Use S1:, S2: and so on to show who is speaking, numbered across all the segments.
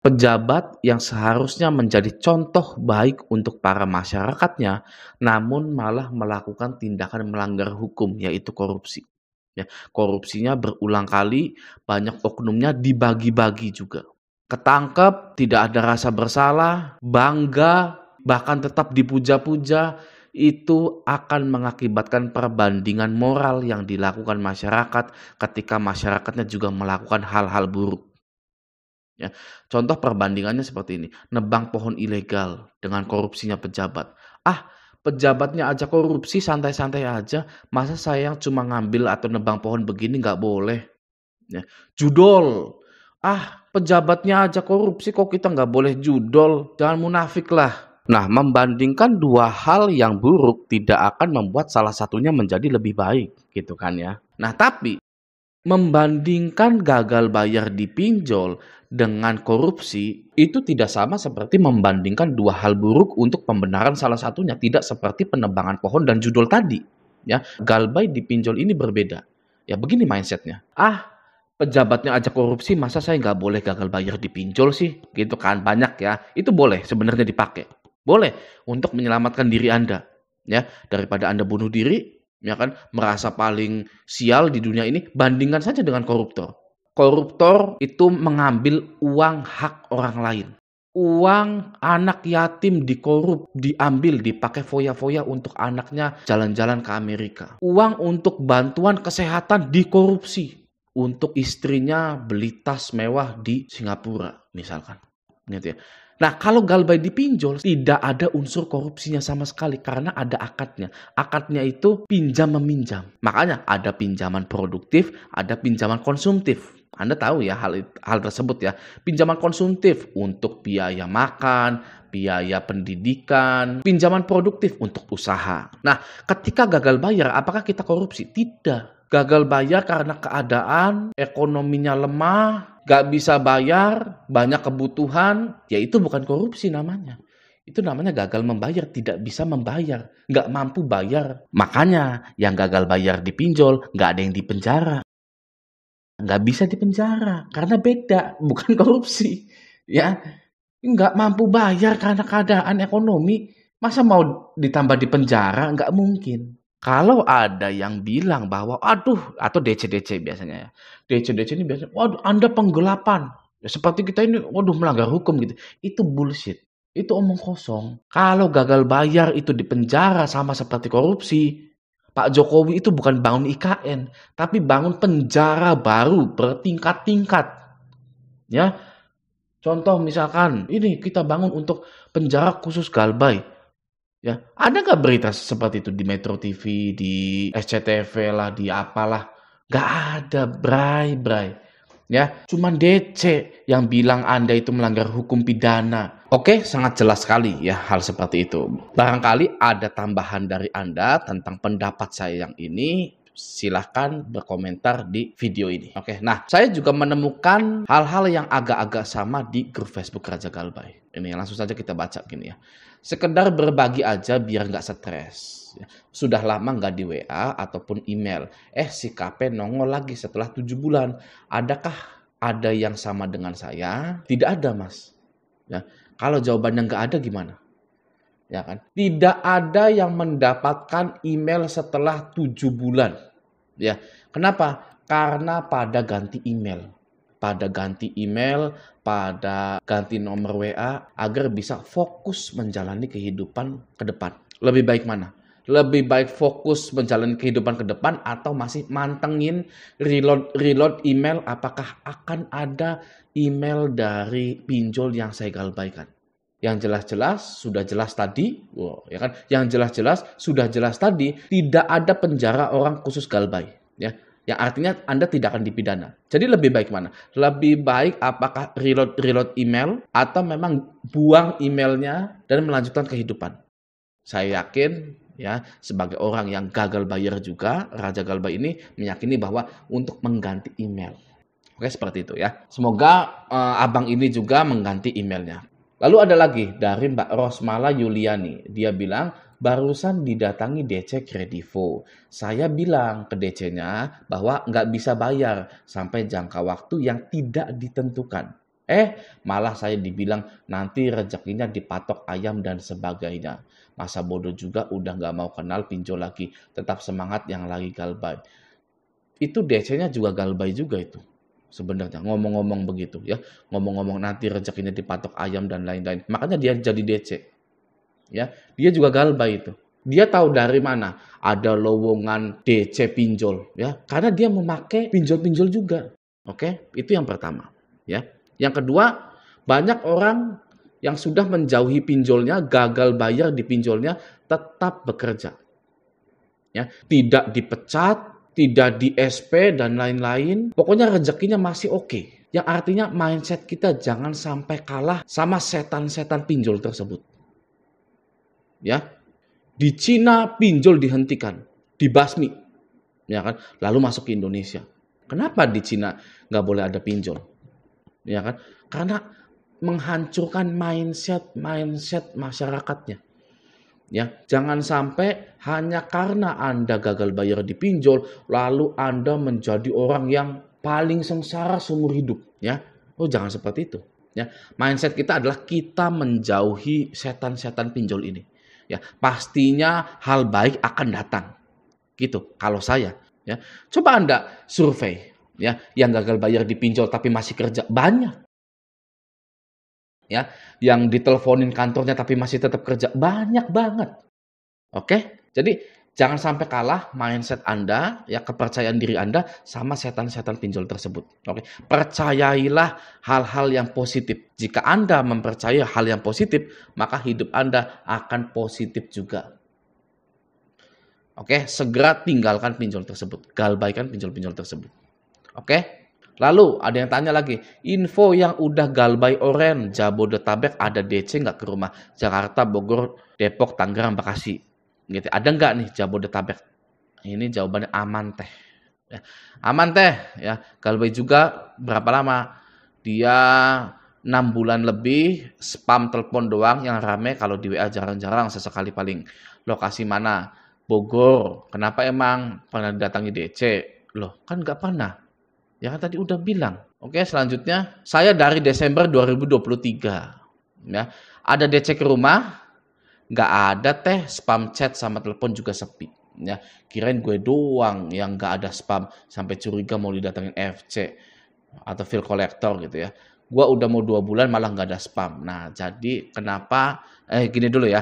S1: Pejabat yang seharusnya menjadi contoh baik untuk para masyarakatnya, namun malah melakukan tindakan melanggar hukum, yaitu korupsi. Ya, korupsinya berulang kali, banyak oknumnya dibagi-bagi juga. Ketangkep, tidak ada rasa bersalah, bangga, bahkan tetap dipuja-puja, itu akan mengakibatkan perbandingan moral yang dilakukan masyarakat ketika masyarakatnya juga melakukan hal-hal buruk. Ya, contoh perbandingannya seperti ini, nebang pohon ilegal dengan korupsinya pejabat. Ah, pejabatnya aja korupsi santai-santai aja, masa saya yang cuma ngambil atau nebang pohon begini nggak boleh? Ya, judol. Ah, pejabatnya aja korupsi kok kita nggak boleh judol? Jangan munafik lah. Nah, membandingkan dua hal yang buruk tidak akan membuat salah satunya menjadi lebih baik, gitu kan ya. Nah, tapi membandingkan gagal bayar di pinjol dengan korupsi, itu tidak sama seperti membandingkan dua hal buruk untuk pembenaran salah satunya. Tidak seperti penebangan pohon dan judul tadi. Ya, gagal bayar di pinjol ini berbeda. Ya, begini mindsetnya. Ah, pejabatnya aja korupsi, masa saya nggak boleh gagal bayar di pinjol sih? Gitu kan, banyak ya. Itu boleh sebenarnya dipakai. Boleh untuk menyelamatkan diri Anda. Ya, daripada Anda bunuh diri, ya kan, merasa paling sial di dunia ini, bandingkan saja dengan koruptor. Koruptor itu mengambil uang hak orang lain. Uang anak yatim dikorup, diambil, dipakai foya-foya untuk anaknya jalan-jalan ke Amerika. Uang untuk bantuan kesehatan dikorupsi. Untuk istrinya beli tas mewah di Singapura, misalkan. Gitu ya. Nah, kalau galbay dipinjol, tidak ada unsur korupsinya sama sekali karena ada akadnya. Akadnya itu pinjam-meminjam. Makanya ada pinjaman produktif, ada pinjaman konsumtif. Anda tahu ya hal tersebut ya. Pinjaman konsumtif untuk biaya makan, biaya pendidikan, pinjaman produktif untuk usaha. Nah, ketika gagal bayar, apakah kita korupsi? Tidak. Gagal bayar karena keadaan ekonominya lemah, gak bisa bayar, banyak kebutuhan, ya itu bukan korupsi namanya. Itu namanya gagal membayar, tidak bisa membayar, gak mampu bayar. Makanya yang gagal bayar dipinjol, gak ada yang dipenjara. Gak bisa dipenjara, karena beda, bukan korupsi. Ya, gak mampu bayar karena keadaan ekonomi, masa mau ditambah di penjara? Gak mungkin. Kalau ada yang bilang bahwa, aduh, atau DC-DC biasanya ya. DC-DC ini biasanya, waduh, Anda penggelapan. Ya, seperti kita ini, waduh, melanggar hukum gitu. Itu bullshit. Itu omong kosong. Kalau gagal bayar itu dipenjara sama seperti korupsi. Pak Jokowi itu bukan bangun IKN, tapi bangun penjara baru bertingkat-tingkat. Ya, contoh misalkan, ini kita bangun untuk penjara khusus galbay. Ya, ada nggak berita seperti itu di Metro TV, di SCTV lah, di apalah? Nggak ada, bray. Ya, cuman DC yang bilang Anda itu melanggar hukum pidana. Oke, sangat jelas sekali ya hal seperti itu. Barangkali ada tambahan dari Anda tentang pendapat saya yang ini, silahkan berkomentar di video ini. Oke, nah saya juga menemukan hal-hal yang agak-agak sama di grup Facebook Raja Galbay. Ini langsung saja kita baca gini ya. Sekedar berbagi aja biar nggak stres. Sudah lama nggak di WA ataupun email. Si KP nongol lagi setelah 7 bulan. Adakah ada yang sama dengan saya? Tidak ada, Mas. Ya, kalau jawabannya nggak ada gimana? Ya kan? Tidak ada yang mendapatkan email setelah 7 bulan. Ya, kenapa? Karena pada ganti email. Pada ganti nomor WA agar bisa fokus menjalani kehidupan ke depan. Lebih baik mana? Lebih baik fokus menjalani kehidupan ke depan atau masih mantengin reload email apakah akan ada email dari pinjol yang saya galbaikan. Yang jelas-jelas sudah jelas tadi, ya kan? Yang jelas-jelas sudah jelas tadi tidak ada penjara orang khusus galbay, ya. Yang artinya Anda tidak akan dipidana. Jadi lebih baik mana? Lebih baik apakah reload email atau memang buang emailnya dan melanjutkan kehidupan. Saya yakin ya sebagai orang yang gagal bayar juga, Raja Galbay ini meyakini bahwa untuk mengganti email. Oke, seperti itu ya. Semoga abang ini juga mengganti emailnya. Lalu ada lagi dari Mbak Rosmala Yuliani. Dia bilang, barusan didatangi DC Kredivo. Saya bilang ke DC-nya bahwa nggak bisa bayar sampai jangka waktu yang tidak ditentukan. Malah saya dibilang nanti rezekinya dipatok ayam dan sebagainya. Masa bodoh juga udah nggak mau kenal pinjol lagi. Tetap semangat yang lagi galbay. Itu DC-nya juga galbay juga itu. Sebenarnya ngomong-ngomong begitu ya. Ngomong-ngomong nanti rezekinya dipatok ayam dan lain-lain. Makanya dia jadi DC. Ya, dia juga galbay itu. Dia tahu dari mana ada lowongan DC pinjol ya. Karena dia memakai pinjol-pinjol juga. Oke, itu yang pertama ya. Yang kedua, banyak orang yang sudah menjauhi pinjolnya, gagal bayar di pinjolnya, tetap bekerja. Ya, tidak dipecat, tidak di SP dan lain-lain. Pokoknya rezekinya masih oke. Yang artinya mindset kita jangan sampai kalah sama setan-setan pinjol tersebut. Ya, di Cina pinjol dihentikan, dibasmi, ya kan? Lalu masuk ke Indonesia. Kenapa di Cina nggak boleh ada pinjol? Ya kan? Karena menghancurkan mindset masyarakatnya. Ya, jangan sampai hanya karena Anda gagal bayar di pinjol, lalu Anda menjadi orang yang paling sengsara seumur hidup. Ya, jangan seperti itu. Ya, mindset kita adalah kita menjauhi setan-setan pinjol ini. Ya, pastinya hal baik akan datang. Gitu, kalau saya. Ya, coba Anda survei. Ya, yang gagal bayar di pinjol tapi masih kerja banyak. Ya, yang diteleponin kantornya tapi masih tetap kerja banyak banget. Oke? Jadi jangan sampai kalah mindset Anda, ya kepercayaan diri Anda sama setan-setan pinjol tersebut. Oke? Percayailah hal-hal yang positif. Jika Anda mempercayai hal yang positif, maka hidup Anda akan positif juga. Oke? Segera tinggalkan pinjol tersebut. Galbaikan pinjol-pinjol tersebut. Oke? Lalu ada yang tanya lagi, info yang udah galbay oren, Jabodetabek ada DC nggak ke rumah? Jakarta, Bogor, Depok, Tangerang, Bekasi. Gitu. Ada nggak nih Jabodetabek? Ini jawabannya aman teh. Ya, aman teh. Ya, galbay juga berapa lama? Dia 6 bulan lebih, spam telepon doang yang rame, kalau di WA jarang-jarang, sesekali paling. Lokasi mana? Bogor. Kenapa emang? Pernah datangi DC? Loh, kan nggak pernah. Ya kan tadi udah bilang. Oke, selanjutnya saya dari Desember 2023. Ya, ada DC ke rumah, nggak ada teh, spam chat sama telepon juga sepi. Ya, kirain gue doang yang nggak ada spam sampai curiga mau didatengin FC atau bill collector gitu ya. Gua udah mau 2 bulan malah nggak ada spam. Nah, jadi kenapa? Gini dulu ya.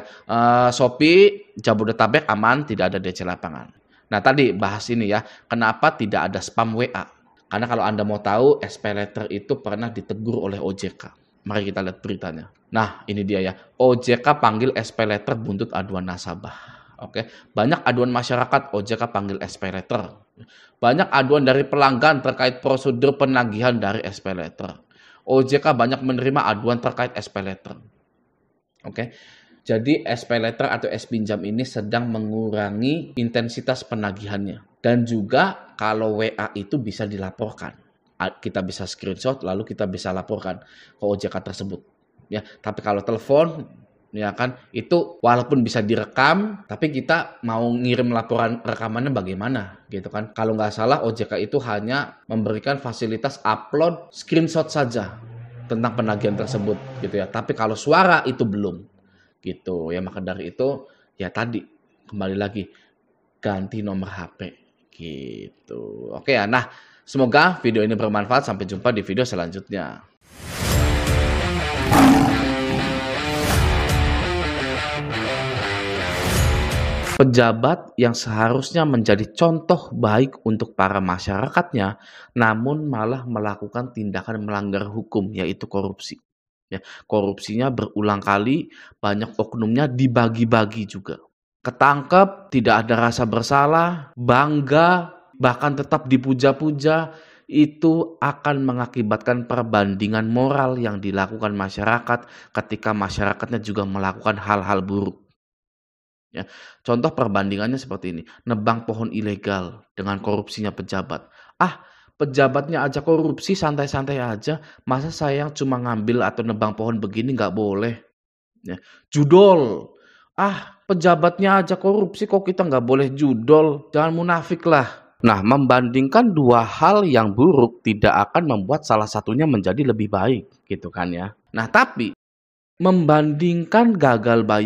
S1: Shopee Jabodetabek aman, tidak ada DC lapangan. Nah, tadi bahas ini ya. Kenapa tidak ada spam WA? Karena kalau Anda mau tahu, SPayLater itu pernah ditegur oleh OJK. Mari kita lihat beritanya. Nah, ini dia ya. OJK panggil SPayLater buntut aduan nasabah. Oke, banyak aduan masyarakat, OJK panggil SPayLater. Banyak aduan dari pelanggan terkait prosedur penagihan dari SPayLater. OJK banyak menerima aduan terkait SPayLater. Oke. Jadi SPayLater atau S-Pinjam ini sedang mengurangi intensitas penagihannya. Dan juga kalau WA itu bisa dilaporkan. Kita bisa screenshot lalu kita bisa laporkan ke OJK tersebut. Ya, tapi kalau telepon ya kan itu walaupun bisa direkam tapi kita mau ngirim laporan rekamannya bagaimana gitu kan. Kalau nggak salah OJK itu hanya memberikan fasilitas upload screenshot saja tentang penagihan tersebut gitu ya. Tapi kalau suara itu belum. Gitu ya, maka dari itu ya tadi kembali lagi ganti nomor HP gitu. Oke ya, nah semoga video ini bermanfaat. Sampai jumpa di video selanjutnya. Pejabat yang seharusnya menjadi contoh baik untuk para masyarakatnya, namun malah melakukan tindakan melanggar hukum, yaitu korupsi. Ya, korupsinya berulang kali, banyak oknumnya dibagi-bagi juga. Ketangkep, tidak ada rasa bersalah, bangga, bahkan tetap dipuja-puja, itu akan mengakibatkan perbandingan moral yang dilakukan masyarakat ketika masyarakatnya juga melakukan hal-hal buruk. Ya, contoh perbandingannya seperti ini, nebang pohon ilegal dengan korupsinya pejabat. Pejabatnya aja korupsi, santai-santai aja. Masa saya yang cuma ngambil atau nebang pohon begini nggak boleh? Ya. Judol. Pejabatnya aja korupsi kok kita nggak boleh judol? Jangan munafik lah. Nah, membandingkan dua hal yang buruk tidak akan membuat salah satunya menjadi lebih baik, gitu kan ya. Nah, tapi membandingkan gagal bayar